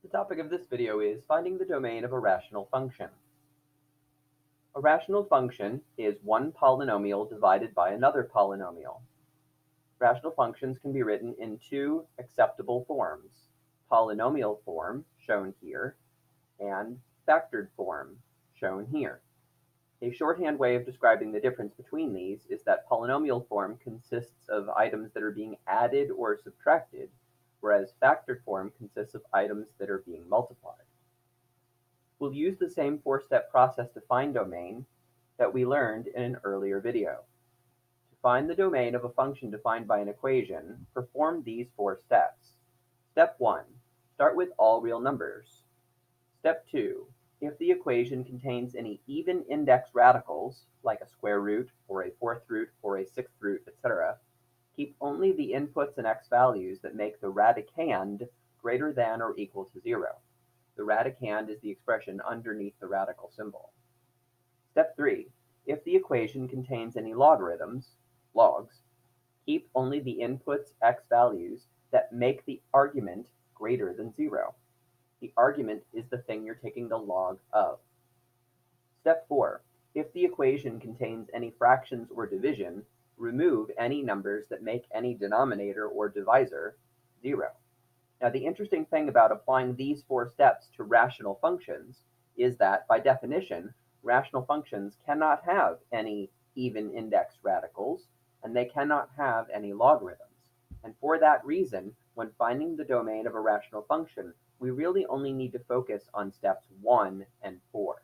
The topic of this video is finding the domain of a rational function. A rational function is one polynomial divided by another polynomial. Rational functions can be written in two acceptable forms: polynomial form, shown here, and factored form, shown here. A shorthand way of describing the difference between these is that polynomial form consists of items that are being added or subtracted, whereas factored form consists of items that are being multiplied. We'll use the same four-step process to find domain that we learned in an earlier video. To find the domain of a function defined by an equation, perform these four steps. Step 1. Start with all real numbers. Step 2. If the equation contains any even index radicals, like a square root, or a fourth root, or a sixth root, etc., keep only the inputs and x values that make the radicand greater than or equal to 0. The radicand is the expression underneath the radical symbol. Step 3. If the equation contains any logarithms, logs, keep only the inputs x values that make the argument greater than 0. The argument is the thing you're taking the log of. Step 4. If the equation contains any fractions or division, remove any numbers that make any denominator or divisor 0. Now, the interesting thing about applying these four steps to rational functions is that, by definition, rational functions cannot have any even index radicals, and they cannot have any logarithms. And for that reason, when finding the domain of a rational function, we really only need to focus on steps 1 and 4.